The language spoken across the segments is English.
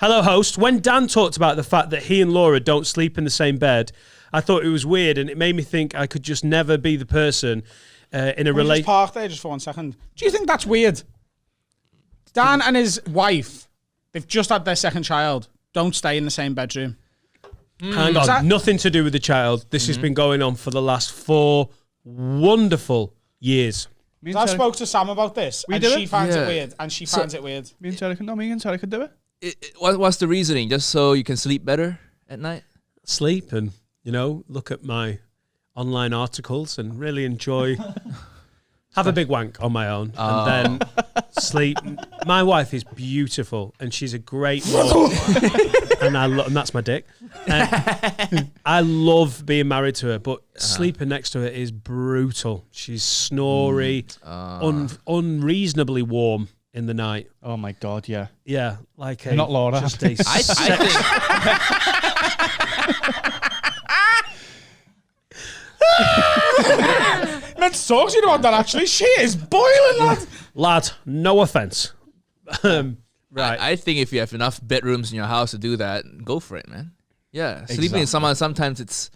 Hello, host. When Dan talked about the fact that he and Laura don't sleep in the same bed, I thought it was weird, and it made me think I could just never be the person in a relationship. Just park there just for 1 second. Do you think that's weird? Dan and his wife, they've just had their second child, don't stay in the same bedroom. Hang on, nothing to do with the child. This has been going on for the last 4 wonderful years. I spoke to Sam about this, and she finds it weird, and she finds it weird. Me and Sarah could do it. What's the reasoning? Just so you can sleep better at night? Sleep and, look at my online articles and really enjoy, have a big wank on my own and then sleep. My wife is beautiful and she's a great mom. and that's my dick. I love being married to her, but sleeping next to her is brutal. She's snory, unreasonably warm in the night. Oh my God, yeah. Yeah, like not Laura. Just I think... Meant to talk to you about that, actually. She is boiling, lad. Lad, no offense. Right. I think if you have enough bedrooms in your house to do that, go for it, man. Yeah. Exactly. Sleeping with someone, sometimes it's,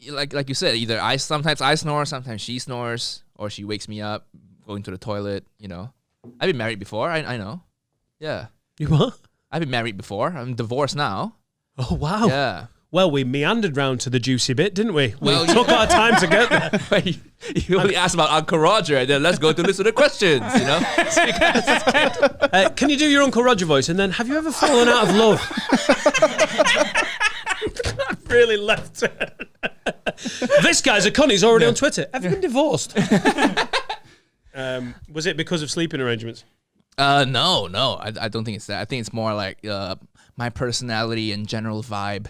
like you said, either sometimes I snore, sometimes she snores, or she wakes me up, going to the toilet, I've been married before, I know. Yeah. You what? I've been married before. I'm divorced now. Oh, wow. Yeah. Well, we meandered round to the juicy bit, didn't we? We took our time to get there. You only asked about Uncle Roger, and then let's go to list of the questions, Can you do your Uncle Roger voice? And then, have you ever fallen out of love? Really left it. This guy's a cunt. He's already on Twitter. Have you been divorced? Was it because of sleeping arrangements? No. I don't think it's that. I think it's more like my personality and general vibe.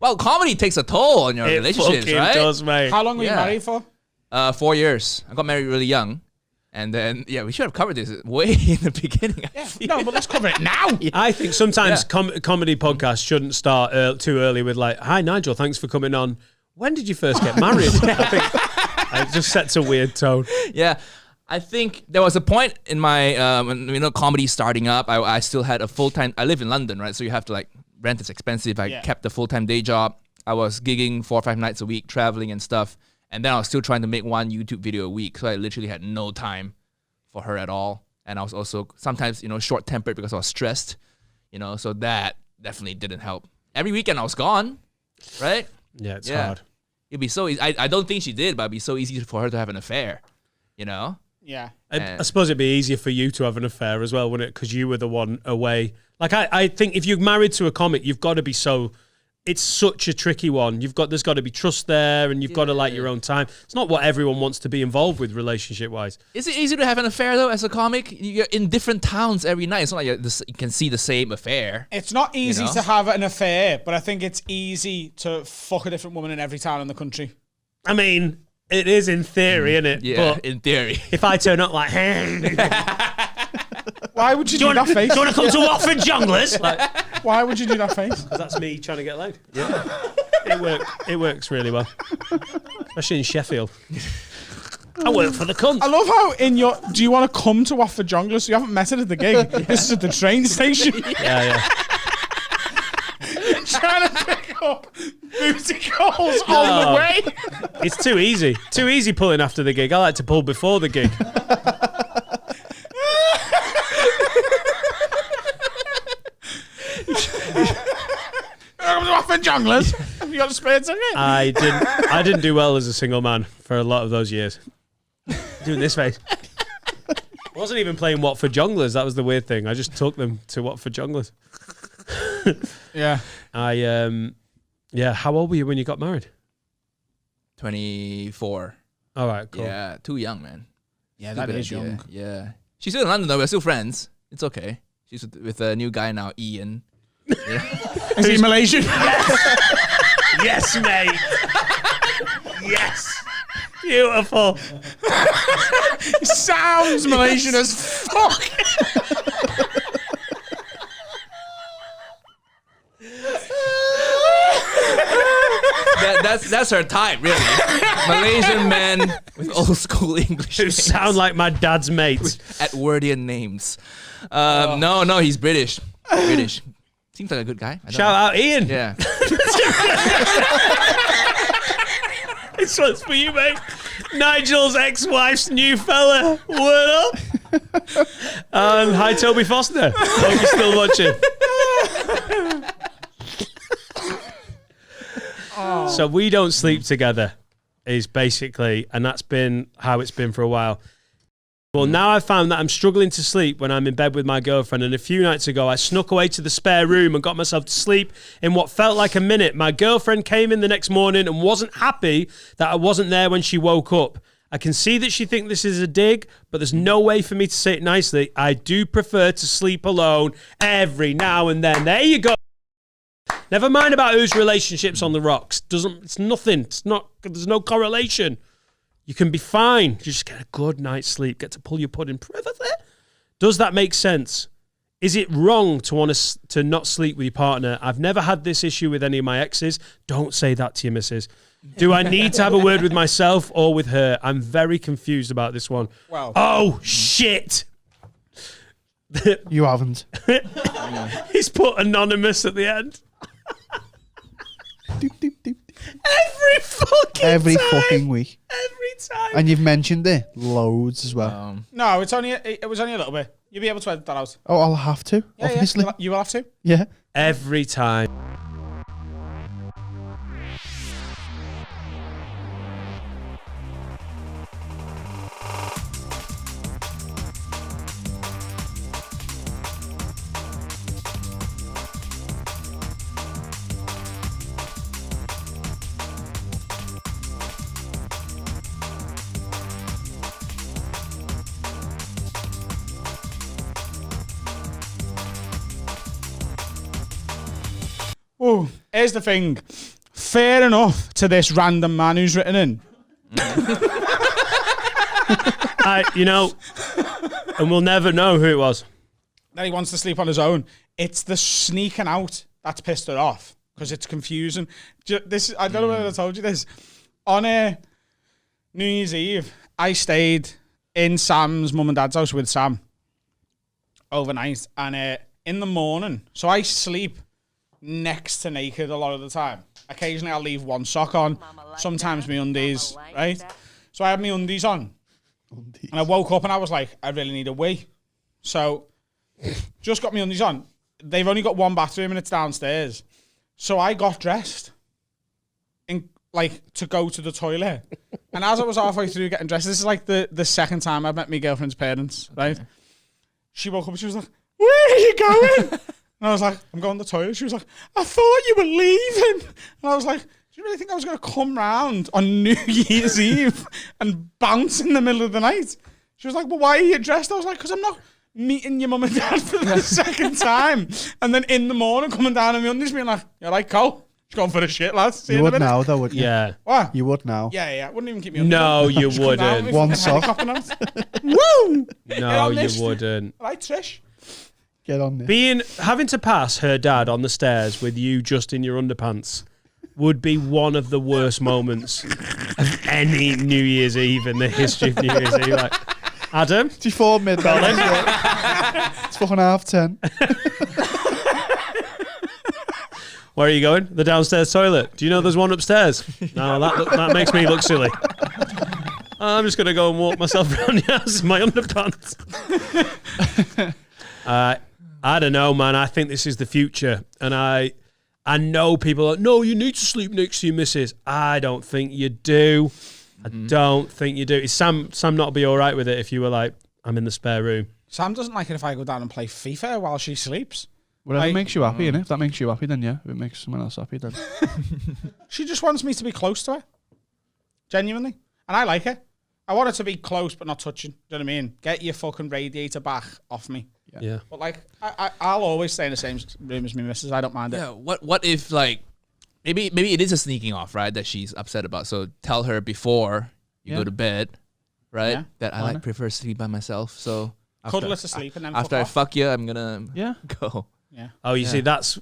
Well, comedy takes a toll on your relationships, right? It does, mate. How long were you married for? 4 years. I got married really young. And then, we should have covered this way in the beginning. No, but let's cover it now. I think sometimes comedy podcasts shouldn't start too early with like, hi, Nigel, thanks for coming on. When did you first get married? I think it just sets a weird tone. Yeah. I think there was a point in my, when comedy starting up, I still had a full-time, I live in London, right? So you have to rent is expensive. I kept a full-time day job. I was gigging 4 or 5 nights a week, traveling and stuff. And then I was still trying to make 1 YouTube video a week. So I literally had no time for her at all. And I was also sometimes, short-tempered because I was stressed, so that definitely didn't help. Every weekend I was gone, right? Yeah, it's hard. It'd be so easy. I don't think she did, but it'd be so easy for her to have an affair, Yeah. I suppose it'd be easier for you to have an affair as well, wouldn't it? Because you were the one away. Like, I think if you're married to a comic, you've got to be it's such a tricky one. There's got to be trust there, and you've got to like your own time. It's not what everyone wants to be involved with relationship-wise. Is it easy to have an affair, though, as a comic? You're in different towns every night. It's not like you can see the same affair. It's not easy to have an affair, but I think it's easy to fuck a different woman in every town in the country. I mean, it is in theory, isn't it? Yeah, but in theory. If I turn up like, hey... Why would you do that face? Do you want to come to Watford Junglers? Why would you do that face? Because that's me trying to get laid. Yeah. It works really well. Especially in Sheffield. I work for the cunt. I love how do you want to come to Watford Junglers? So you haven't met it at the gig. This is at the train station. Yeah. Trying to pick up booty calls on the way. It's too easy. Too easy pulling after the gig. I like to pull before the gig. Watford Junglers. Have you got a spare ticket? I didn't do well as a single man for a lot of those years. Doing this face. I wasn't even playing Watford Junglers. That was the weird thing. I just took them to Watford Junglers. Yeah. How old were you when you got married? 24. All right, cool. Yeah, too young, man. Yeah, that is young. Yeah. She's still in London, though. We're still friends. It's okay. She's with a new guy now, Ian. Yeah. Is he Malaysian? Yes, mate. Yes. Beautiful. Sounds Malaysian as fuck. That's her type, really. Malaysian men with old school English Who names. sound like my dad's mates. Edwardian names. No, he's British. British. Seems like a good guy. Shout out Ian. Yeah. This one's for you, mate. Nigel's ex-wife's new fella. What up? Hi, Toby Foster. Hope you're still watching. So we don't sleep together is basically, and that's been how it's been for a while. Well, now I've found that I'm struggling to sleep when I'm in bed with my girlfriend, and a few nights ago I snuck away to the spare room and got myself to sleep in what felt like a minute. My girlfriend came in the next morning and wasn't happy that I wasn't there when she woke up. I can see that she thinks this is a dig, but there's no way for me to say it nicely. I do prefer to sleep alone every now and then. There you go. Never mind about whose relationship's on the rocks. It's nothing. There's no correlation. You can be fine. You just get a good night's sleep, get to pull your pudding privately. Does that make sense? Is it wrong to want to not sleep with your partner? I've never had this issue with any of my exes. Don't say that to your missus. Do I need to have a word with myself or with her? I'm very confused about this one. Well. Oh, shit. You haven't. He's put anonymous at the end. Doop, doop, doop. Every fucking week. Every time. And you've mentioned it loads as well. No, it was only a little bit. You'll be able to edit that out. Oh, I'll have to, Yeah, obviously. yeah. You will have to. Yeah. Every time. Oh, here's the thing. Fair enough to this random man who's written in. And we'll never know who it was. That he wants to sleep on his own. It's the sneaking out that's pissed her off because it's confusing. I don't know whether I told you this. On New Year's Eve, I stayed in Sam's mum and dad's house with Sam overnight, and in the morning, so I sleep next to naked a lot of the time. Occasionally I'll leave one sock on, sometimes my undies, right? So I had my undies on. And I woke up and I was like, I really need a wee. So just got my undies on. They've only got one bathroom and it's downstairs. So I got dressed to go to the toilet. And as I was halfway through getting dressed, this is like the second time I've met my girlfriend's parents, right? Okay. She woke up and she was like, where are you going? And I was like, I'm going to the toilet. She was like, I thought you were leaving. And I was like, do you really think I was going to come round on New Year's Eve and bounce in the middle of the night? She was like, well, why are you dressed? I was like, because I'm not meeting your mum and dad for the second time. And then in the morning, coming down on my undies, being like, you're like, Cole, just going for the shit, lads. You would now, though, wouldn't you? Yeah. What? You would now. Yeah. Wouldn't even keep me undies. No, you wouldn't. One sock. Woo! No, you wouldn't. Right, Trish? Get on there. Having to pass her dad on the stairs with you just in your underpants would be one of the worst moments of any New Year's Eve in the history of New Year's Eve. Like, Adam? It's before midnight. It's fucking 10:30. Where are you going? The downstairs toilet. Do you know there's one upstairs? No, that makes me look silly. I'm just going to go and walk myself around the house in my underpants. I don't know, man. I think this is the future. And I know people are like, no, you need to sleep next to your missus. I don't think you do. I don't think you do. Is Sam not be all right with it if you were like, I'm in the spare room? Sam doesn't like it if I go down and play FIFA while she sleeps. Whatever makes you happy, innit? If that makes you happy, then yeah. If it makes someone else happy, then. She just wants me to be close to her. Genuinely. And I like it. I want her to be close but not touching. Do you know what I mean? Get your fucking radiator back off me. Yeah. But like, I'll always stay in the same room as my missus. I don't mind it. Yeah. What if like maybe it is a sneaking off, right? That she's upset about. So tell her before you go to bed, right? Yeah. That I prefer sleep by myself. So cuddle her to sleep and then after I fuck you, I'm gonna go. Yeah. Oh, you see, that's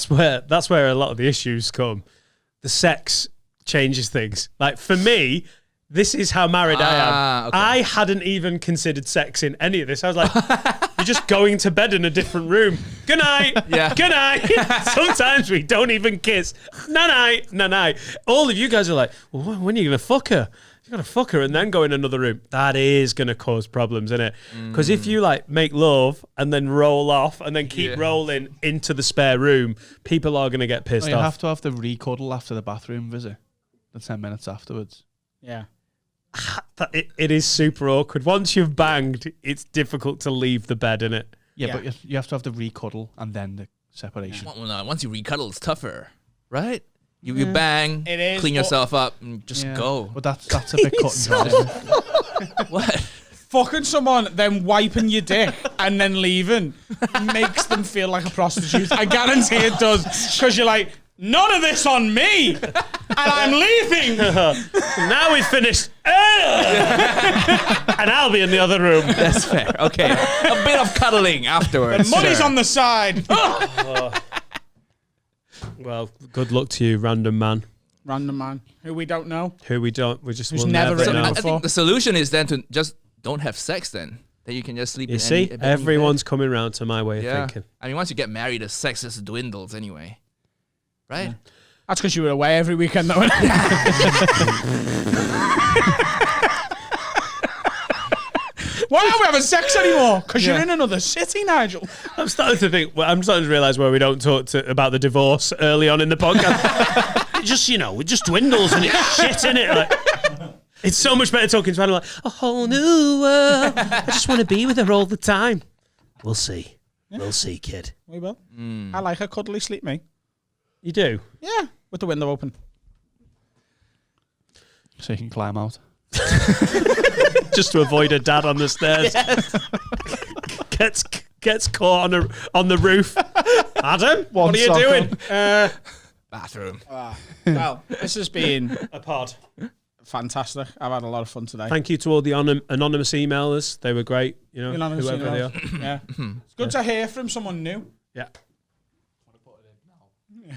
where a lot of the issues come. The sex changes things. Like for me, this is how married I am. Okay. I hadn't even considered sex in any of this. I was like, you're just going to bed in a different room. Good night. Yeah. Good night. Sometimes we don't even kiss. Night. All of you guys are like, well, when are you going to fuck her? You got to fuck her and then go in another room. That is going to cause problems, isn't it? Because if you like make love and then roll off and then keep rolling into the spare room, people are going to get pissed off. You have to have the re-cuddle after the bathroom visit. The 10 minutes afterwards. Yeah. It is super awkward. Once you've banged, it's difficult to leave the bed, innit? Yeah, but you have to have the re-cuddle and then the separation. Well, no, once you recuddle, it's tougher, right? You bang, It is, clean yourself up, and just go. But that's a bit cut and dry. What? Fucking someone, then wiping your dick and then leaving makes them feel like a prostitute. I guarantee it does. Because you're like, none of this on me, and I'm leaving. Now we've finished. And I'll be in the other room. That's fair. Okay. A bit of cuddling afterwards. The money's sure. on the side. Well, good luck to you, random man. Random man who we don't know. We just Who's will never never written know. out. I think the solution is then to just don't have sex then. Then you can just sleep You in see, any everyone's coming round to my way of bed. thinking. I mean, once you get married, the sex just dwindles anyway. Right? That's because you were away every weekend, though. Why aren't we having sex anymore? Because you're in another city, Nigel. I'm starting to realise where we don't talk about the divorce early on in the podcast. It just dwindles and it's shit, innit? Like, it's so much better talking to Anna like, a whole new world. I just want to be with her all the time. We'll see. Yeah. We'll see, kid. We will. I like a cuddly sleep, mate. You do? Yeah, with the window open. So you can climb out. Just to avoid a dad on the stairs. Yes. Gets caught on the roof. Adam, what are you doing? Bathroom. Well, this has been A pod. fantastic. I've had a lot of fun today. Thank you to all the anonymous emailers. They were great. Anonymous whoever they are. Yeah. It's good to hear from someone new. Yeah. Yeah.